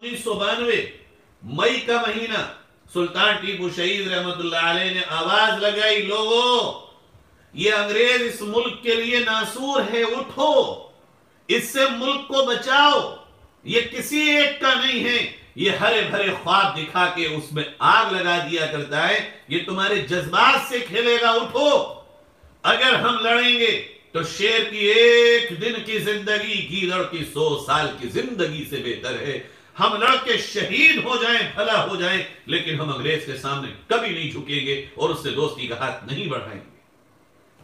1992 मई का महीना सुल्तान टीपू शहीद रहमतुल्लाह अलैह ने आवाज लगाई, लोगों ये अंग्रेज इस मुल्क के लिए नासूर है, उठो इससे मुल्क को बचाओ। ये किसी एक का नहीं है, ये हरे भरे ख्वाब दिखा के उसमें आग लगा दिया करता है। ये तुम्हारे जज्बात से खेलेगा, उठो। अगर हम लड़ेंगे तो शेर की एक दिन की जिंदगी गीदड़ की 100 साल की जिंदगी से बेहतर है। हम लड़के शहीद हो जाएं, भला हो जाएं, लेकिन हम अंग्रेज के सामने कभी नहीं झुकेंगे और उससे दोस्ती का हाथ नहीं बढ़ाएंगे।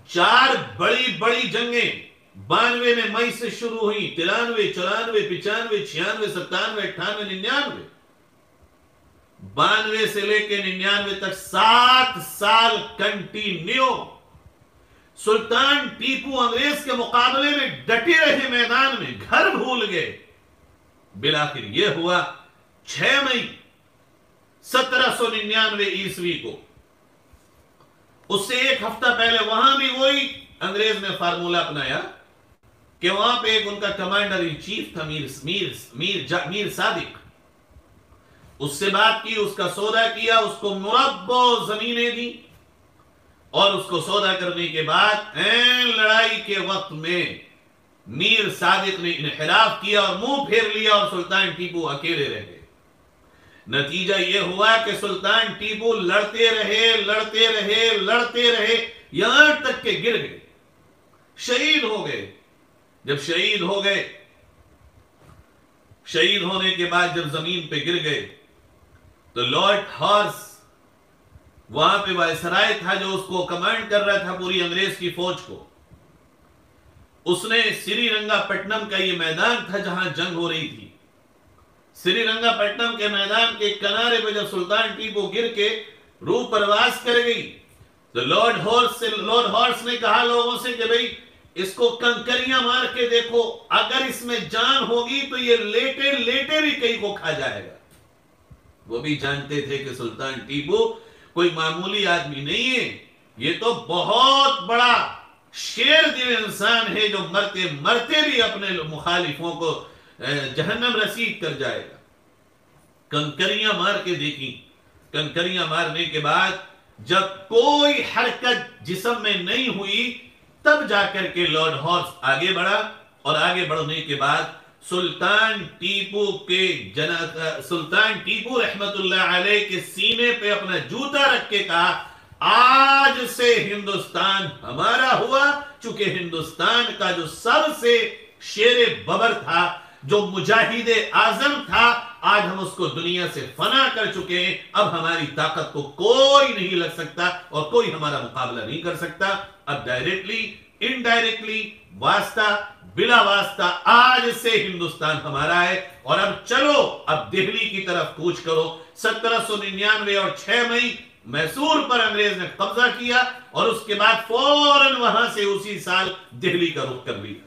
4 बड़ी बड़ी जंगें 92 में मई से शुरू हुई, 93, 94, 95, 96, 97, 98, 99। 92 से लेकर 99 तक 7 साल कंटिन्यू सुल्तान टीपू अंग्रेज के मुकाबले में डटे रहे, मैदान में घर भूल गए। बिलाखिर यह हुआ 6 मई 1799 ईस्वी को। उससे एक हफ्ता पहले वहां भी वही अंग्रेज ने फार्मूला अपनाया कि वहां पे एक उनका कमांडर इन चीफ था मीर सादिक। उससे बात की, उसका सौदा किया, उसको मुरब्बो जमीनें दी और उसको सौदा करने के बाद लड़ाई के वक्त में मीर सादिक ने इनहिराफ किया और मुंह फेर लिया और सुल्तान टीपू अकेले रह गए। नतीजा यह हुआ कि सुल्तान टीपू लड़ते रहे यहां तक के गिर गए, शहीद हो गए। जब शहीद हो गए, शहीद होने के बाद जब जमीन पे गिर गए तो लॉर्ड हॉर्स वहां पे वायसराय था जो उसको कमांड कर रहा था पूरी अंग्रेज की फौज को। उसने श्रीरंगापट्टनम का ये मैदान था जहां जंग हो रही थी। श्रीरंगापट्टनम के मैदान के किनारे पे जब सुल्तान टीपू गिर के रूह परवास कर गई तो लॉर्ड हॉर्स ने कहा लोगों से कि भाई इसको कंकरियां मार के देखो, अगर इसमें जान होगी तो ये लेटे लेटे भी कहीं को खा जाएगा। वो भी जानते थे कि सुल्तान टीपू कोई मामूली आदमी नहीं है, ये तो बहुत बड़ा शेर दिल इंसान है जो मरते मरते भी अपने मुखालिफों को जहन्नम रसीद कर जाएगा। कंकरियां मार के देखी, कंकरियां मारने के बाद जब कोई हरकत जिस्म में नहीं हुई तब जाकर के लॉर्ड हॉर्स आगे बढ़ा और आगे बढ़ने के बाद सुल्तान टीपू रहमतुल्लाह अलैह के सीने पे अपना जूता रख के कहा, आज से हिंदुस्तान हमारा हुआ। चूंकि हिंदुस्तान का जो सबसे शेरे बबर था, जो मुजाहिदे आजम था, आज हम उसको दुनिया से फना कर चुके हैं। अब हमारी ताकत को कोई नहीं लग सकता और कोई हमारा मुकाबला नहीं कर सकता। अब डायरेक्टली इनडायरेक्टली, वास्ता बिला वास्ता, आज से हिंदुस्तान हमारा है। और अब चलो, अब दिल्ली की तरफ कूच करो। 1799 और 6 मई मैसूर पर अंग्रेज ने कब्जा किया और उसके बाद फौरन वहां से उसी साल दिल्ली का रुख कर लिया।